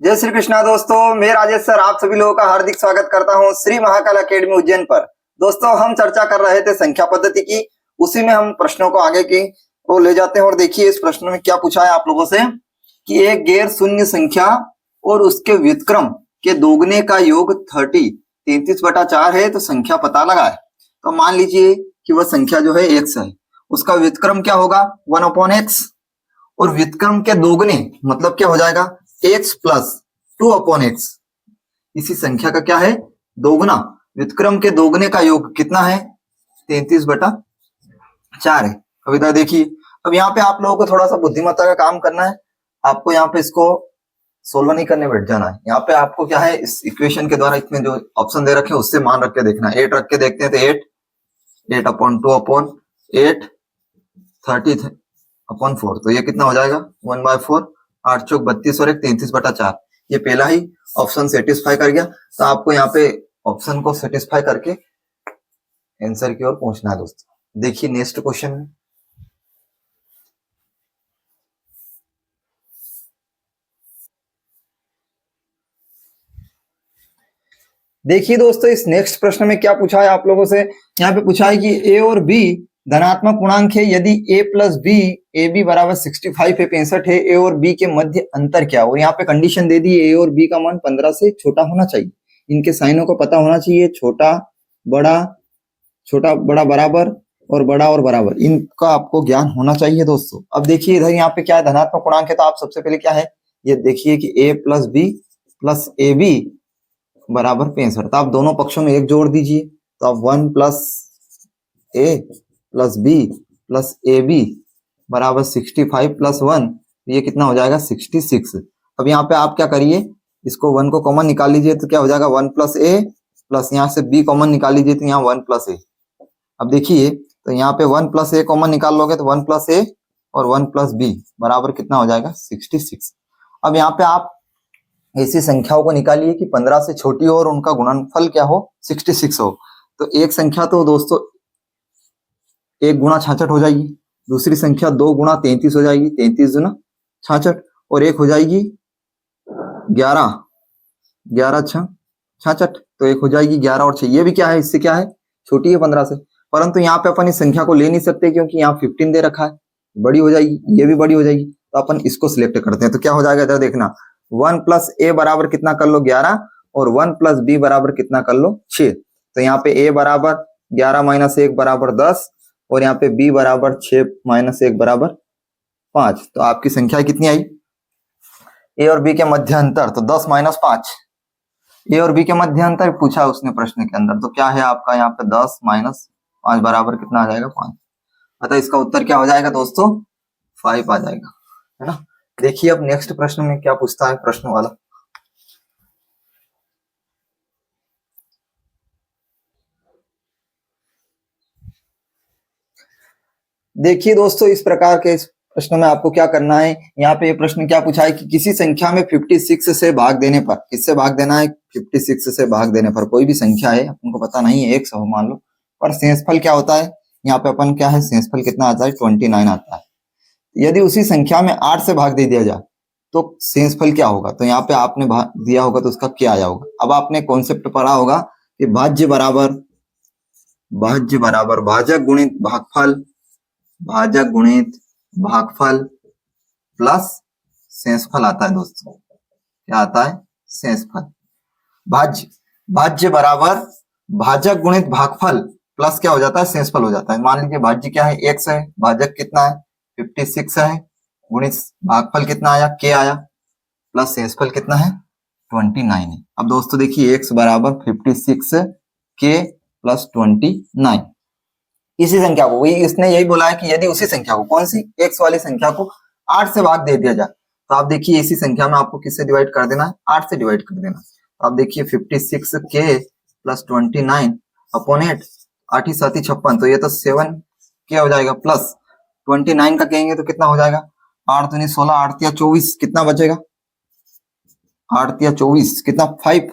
जय श्री कृष्णा दोस्तों, मैं राजेश सर आप सभी लोगों का हार्दिक स्वागत करता हूं श्री महाकाल अकेडमी उज्जैन पर। दोस्तों हम चर्चा कर रहे थे संख्या पद्धति की, उसी में हम प्रश्नों को आगे की वो ले जाते हैं। और देखिए इस प्रश्न में क्या पूछा है आप लोगों से कि एक गैर शून्य संख्या और उसके व्युत्क्रम के दोगुने का योग 33/4 है, तो संख्या पता लगाए। तो मान लीजिए कि वह संख्या जो है x है, उसका व्युत्क्रम क्या होगा 1/x, और व्युत्क्रम के दोगुने मतलब क्या हो जाएगा x प्लस 2/x। इसी संख्या का क्या है दोगुना, व्युत्क्रम के दोगुने का योग कितना है 33/4 है। अब इधर देखिए, अब यहाँ पे आप लोगों को थोड़ा सा बुद्धिमत्ता का काम करना है। आपको यहाँ पे इसको सोल्व नहीं करने बैठ जाना है। यहाँ पे आपको क्या है इस इक्वेशन के द्वारा इसमें जो ऑप्शन दे रखे हैं उससे मान रख के देखना है। 8 रख के देखते हैं तो 8/2/8 30/4, तो ये कितना हो जाएगा 1/4, 8 चौक 32 और 1 33/4। ये पहला ही ऑप्शन सेटिस्फाई कर गया। तो आपको यहाँ पे ऑप्शन को सेटिस्फाई करके आंसर की ओर पहुंचना है दोस्तों। देखिए नेक्स्ट क्वेश्चन में देखिए दोस्तों, इस नेक्स्ट प्रश्न में क्या पूछा है आप लोगों से। यहाँ पे पूछा है कि ए और बी धनात्मक पूर्णांक है यदि a plus B A B बराबर 65 है 65 है, ए और बी के मध्य अंतर क्या। और यहाँ पे कंडीशन दे दी ए और बी का मान 15 से छोटा होना चाहिए। इनके साइनों को पता होना चाहिए, छोटा बड़ा बराबर और बराबर, इनका आपको ज्ञान होना चाहिए दोस्तों। अब देखिए इधर यहाँ पे क्या है धनात्मक पूर्णांक है, तो आप सबसे पहले क्या है ये देखिए कि a plus B plus A B बराबर 65। तो आप दोनों पक्षों में एक जोड़ दीजिए, तो आप 1 plus A plus B plus A B बराबर 65 प्लस 1, ये कितना हो जाएगा 66। अब यहाँ पे आप क्या करिए, इसको 1 को कॉमन निकाल लीजिए, तो क्या हो जाएगा 1 प्लस ए प्लस यहाँ से b कॉमन निकाल लीजिए, तो यहाँ 1 प्लस ए। अब देखिए तो यहाँ पे 1 प्लस ए कॉमन निकाल लोगे तो 1 प्लस ए और 1 प्लस बी बराबर कितना हो जाएगा 66। अब यहाँ पे आप ऐसी संख्याओं को निकालिए कि 15 से छोटी हो और उनका गुणनफल क्या हो 66 हो। तो एक संख्या तो दोस्तों 1 गुणा 66 हो जाएगी, दूसरी संख्या 2 गुणा 33 हो जाएगी, 33 गुना 66, और एक हो जाएगी 11 6 66, तो एक हो जाएगी 11 और 6। ये भी क्या है इससे क्या है छोटी है 15 से, परंतु यहाँ पे अपन इस संख्या को ले नहीं सकते क्योंकि यहाँ 15 दे रखा है, बड़ी हो जाएगी, ये भी बड़ी हो जाएगी, तो अपन इसको सिलेक्ट करते हैं। तो क्या हो जाएगा इधर देखना 1 प्लस ए बराबर कितना कर लो 11 और 1 प्लस बी बराबर कितना कर लो 6। तो यहाँ पे ए बराबर 11 माइनस 1 बराबर 10 और यहाँ पे बी बराबर 6 माइनस 1 बराबर 5। तो आपकी संख्या कितनी आई ए और बी के मध्य अंतर, तो 10 माइनस 5। ए और बी के मध्य अंतर पूछा उसने प्रश्न के अंदर, तो क्या है आपका यहाँ पे 10 माइनस 5 बराबर कितना आ जाएगा 5। अतः इसका उत्तर क्या हो जाएगा दोस्तों 5 आ जाएगा, है ना। देखिए अब नेक्स्ट प्रश्न में क्या पूछता है प्रश्न वाला। देखिए दोस्तों इस प्रकार के इस प्रश्न में आपको क्या करना है, यहाँ पे ये प्रश्न क्या पूछा है कि किसी संख्या में 56 से भाग देने पर, किससे भाग देना है 56 से भाग देने पर, कोई भी संख्या है अपन को पता नहीं है 100 मान लो, पर शेषफल क्या होता है यहाँ पे अपन क्या है शेषफल कितना आता है 29 आता है। यदि उसी संख्या में 8 से भाग दे दिया जाए तो शेषफल क्या होगा। तो यहाँ पे आपने भाग दिया होगा तो उसका क्या आया होगा। अब आपने कॉन्सेप्ट पढ़ा होगा कि भाज्य बराबर भाजक गुणित भागफल प्लस शेषफल आता है दोस्तों। क्या आता है शेषफल। भाज्य बराबर भाजक गुणित भागफल प्लस क्या हो जाता है शेषफल हो जाता है। मान लीजिए भाज्य क्या है x है, भाजक कितना है 56 है, गुणित भागफल कितना आया k आया, प्लस शेषफल कितना है 29 है। अब दोस्तों देखिए x बराबर 56 k प्लस 29, इसी संख्या को वही इसने यही बोला है कि यदि उसी संख्या को कौन सी x वाली संख्या को 8 से भाग दे दिया जाए, तो आप देखिए इसी संख्या में आपको किससे डिवाइड कर देना है 8 से डिवाइड कर देना। तो आप देखिए 56 k प्लस 29 अपॉन 8, 8 ही 7 ही 56, तो ये तो 7 क्या हो जाएगा प्लस 29 का कहेंगे तो कितना हो जाएगा 8 दूनी 16, 8 या 24, कितना बचेगा 8 या 24 कितना 5,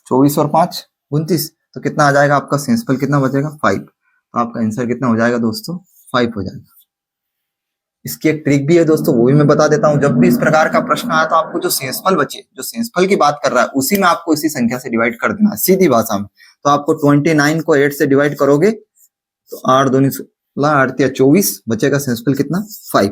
24 और 5 29, तो कितना आ जाएगा आपका शेषफल कितना बचेगा 5। तो आपका आंसर कितना हो जाएगा दोस्तों 5 हो जाएगा। इसकी एक ट्रिक भी है दोस्तों, वो भी मैं बता देता हूं। जब भी इस प्रकार का प्रश्न आया तो आपको जो शेषफल बचे, जो शेषफल की बात कर रहा है, उसी में आपको इसी संख्या से डिवाइड कर देना है सीधी भाषा में। तो आपको 29 को 8 से डिवाइड करोगे तो 8 दूनी 16, 8 या 24, बचेगा शेषफल कितना 5।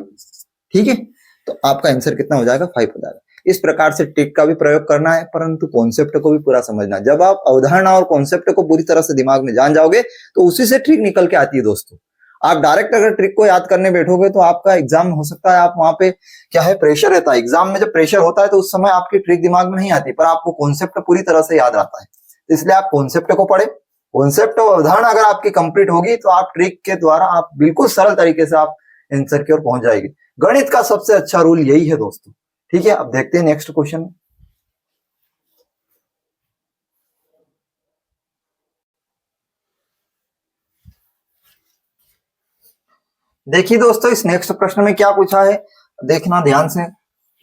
ठीक है, तो आपका आंसर कितना हो जाएगा 5 हो जाएगा। इस प्रकार से ट्रिक का भी प्रयोग करना है, परंतु कॉन्सेप्ट को भी पूरा समझना। जब आप अवधारणा और कॉन्सेप्ट को पूरी तरह से दिमाग में जान जाओगे तो उसी से ट्रिक निकल के आती है दोस्तों। आप डायरेक्ट अगर ट्रिक को याद करने बैठोगे तो आपका एग्जाम हो सकता है, आप वहां पे क्या है, प्रेशर रहता है एग्जाम में। जब प्रेशर होता है तो उस समय आपकी ट्रिक दिमाग में नहीं आती, पर आपको कॉन्सेप्ट पूरी तरह से याद रहता है। इसलिए आप कॉन्सेप्ट को पढ़े, कॉन्सेप्ट और अवधारणा अगर आपकी कंप्लीट होगी तो आप ट्रिक के द्वारा आप बिल्कुल सरल तरीके से आप आंसर की ओर पहुंच जाएंगे। गणित का सबसे अच्छा रूल यही है दोस्तों। ठीक है, अब देखते हैं नेक्स्ट क्वेश्चन। देखिए दोस्तों, इस नेक्स्ट प्रश्न में क्या पूछा है, देखना ध्यान से।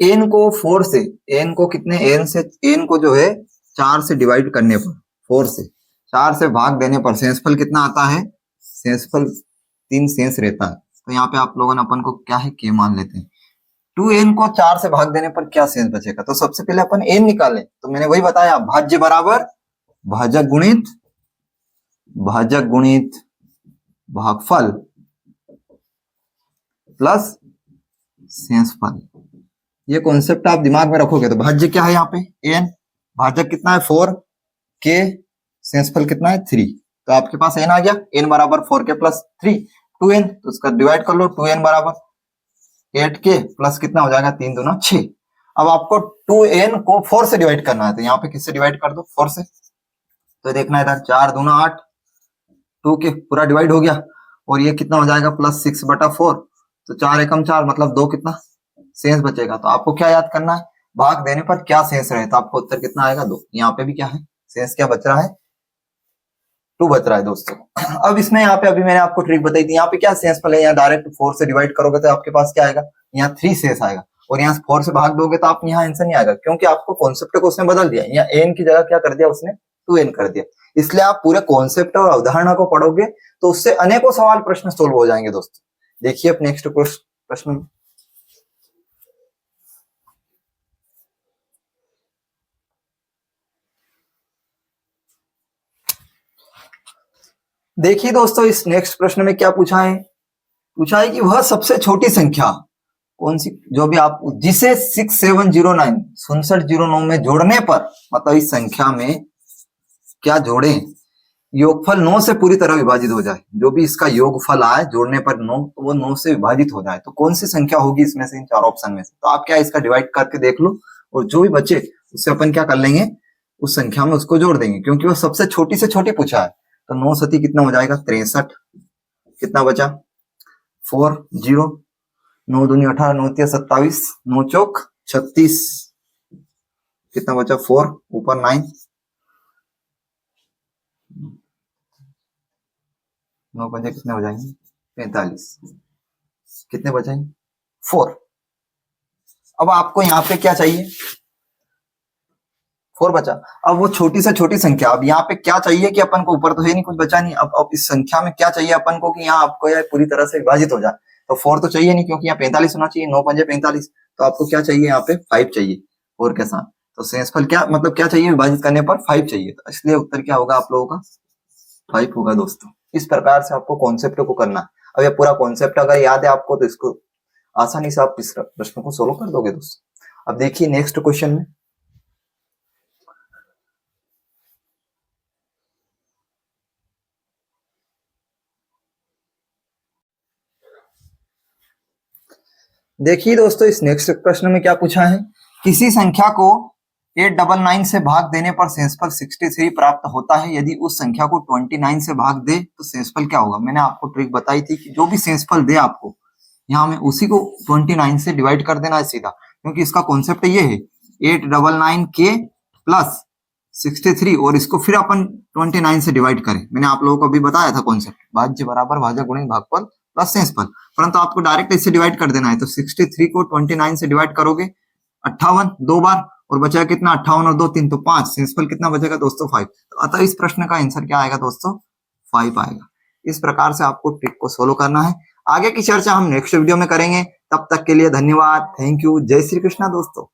n को 4 से, n को कितने, n से, n को जो है 4 से डिवाइड करने पर, 4 से 4 से भाग देने पर शेषफल कितना आता है, शेषफल 3 शेष रहता है। तो यहाँ पे आप लोगों ने अपन को क्या है, k मान लेते हैं। 2n को 4 से भाग देने पर क्या शेष बचेगा, तो सबसे पहले अपन n निकालें। तो मैंने वही बताया, भाज्य बराबर भाजक गुणित भागफल प्लस शेषफल। ये कॉन्सेप्ट आप दिमाग में रखोगे तो भाज्य क्या है यहाँ पे n, भाजक कितना है 4, k, शेषफल कितना है 3। तो आपके पास n आ गया, n बराबर 4k प्लस 3, 2n। तो इसका डिवाइड कर लो, 2n बराबर 8k प्लस कितना हो जाएगा 3 दूना 6। अब आपको 2n को 4 से डिवाइड करना है, तो यहाँ पे किससे डिवाइड कर दो, 4 से। तो देखना है इधर 4 दूना 8, 2k पूरा डिवाइड हो गया, और ये कितना हो जाएगा प्लस 6/4। तो 4 एकम 4 मतलब 2 कितना शेष बचेगा। तो आपको क्या याद करना है, भाग देने पर क्या शेष रहे, तो आपको उत्तर कितना आएगा 2। यहाँ पे भी क्या है, शेष क्या बच रहा है, 2 बच रहा है दोस्तों। अब इसमें यहाँ पे अभी मैंने आपको ट्रिक बताई थी, यहाँ पे क्या शेषफल है, यहाँ डायरेक्ट 4 से डिवाइड करोगे तो आपके पास क्या आएगा, यहाँ 3 शेष आएगा, और यहाँ 4 से भाग दोगे तो आप यहाँ आंसर नहीं आएगा, क्योंकि आपको कॉन्सेप्ट को उसने बदल दिया। यहाँ n की जगह क्या कर दिया उसने, 2n कर दिया। इसलिए आप पूरे कॉन्सेप्ट और अवधारणा को पढ़ोगे तो उससे अनेकों सवाल प्रश्न सोल्व हो जाएंगे दोस्तों। देखिए अब नेक्स्ट प्रश्न। देखिए दोस्तों, इस नेक्स्ट प्रश्न में क्या पूछा है, पूछा है कि वह सबसे छोटी संख्या कौन सी, जो भी आप, जिसे 6709 6709 में जोड़ने पर, मतलब इस संख्या में क्या जोड़ें, योगफल 9 से पूरी तरह विभाजित हो जाए। जो भी इसका योगफल आए जोड़ने पर 9, तो वो 9 से विभाजित हो जाए। तो कौन सी संख्या होगी इसमें से, इन 4 ऑप्शन में से। तो आप क्या इसका डिवाइड करके देख लो, और जो भी बचे उससे अपन क्या कर लेंगे, उस संख्या में उसको जोड़ देंगे, क्योंकि वो सबसे छोटी से छोटी पूछा है। तो 9 सती कितना हो जाएगा 63, कितना बचा 4 0, 9 दूनी 18, 9 तिया 27, 9 चौक 36, कितना बचा 4, ऊपर 9, 9 पंजे कितने हो जाएंगे 45, कितने बचेंगे 4। अब आपको यहाँ पे क्या चाहिए, 4 बचा। अब वो छोटी से छोटी संख्या, अब यहाँ पे क्या चाहिए कि अपन को, ऊपर तो है नहीं कुछ बचा नहीं, अब इस संख्या में क्या चाहिए अपन को कि यहाँ आपको यह पूरी तरह से विभाजित हो जाए। तो 4 तो चाहिए नहीं, क्योंकि यहाँ 45 होना चाहिए, 9 पंजे 45। तो आपको क्या चाहिए, यहाँ पे 5 चाहिए 4 के साथ। तो शेषफल क्या, मतलब क्या चाहिए, विभाजित करने पर 5 चाहिए। तो इसलिए उत्तर क्या होगा आप लोगों का 5 होगा दोस्तों। इस प्रकार से आपको कॉन्सेप्ट को करना है। अब ये पूरा कॉन्सेप्ट अगर याद है आपको तो इसको आसानी से आप इस प्रश्न को सोल्व कर दोगे दोस्तों। अब देखिए नेक्स्ट क्वेश्चन में, देखिए दोस्तों, इस नेक्स्ट प्रश्न में क्या पूछा है, किसी संख्या को 899 से भाग देने पर शेषफल 63 प्राप्त होता है। यदि उस संख्या को 29 से भाग दे तो शेषफल क्या होगा। मैंने आपको ट्रिक बताई थी कि जो भी शेषफल दे आपको, यहाँ में उसी को 29 से डिवाइड कर देना है सीधा, क्योंकि इसका कॉन्सेप्ट ये है 899k प्लस 63, और इसको फिर अपन 29 से डिवाइड करें। मैंने आप लोगों को अभी बताया था कॉन्सेप्ट, भाज्य बराबर भाजक गुणित भागफल प्लस शेषफल, परंतु आपको डायरेक्ट इससे डिवाइड कर देना है। तो 63 को 29 से डिवाइड करोगे 58 2 बार, और बचा कितना 58 और 2 3, तो 5, शेषफल कितना बचेगा दोस्तों 5। तो अतः इस प्रश्न का आंसर क्या आएगा दोस्तों 5 आएगा। इस प्रकार से आपको ट्रिक को सोल्व करना है। आगे की चर्चा हम नेक्स्ट वीडियो में करेंगे। तब तक के लिए धन्यवाद, थैंक यू, जय श्री कृष्णा दोस्तों।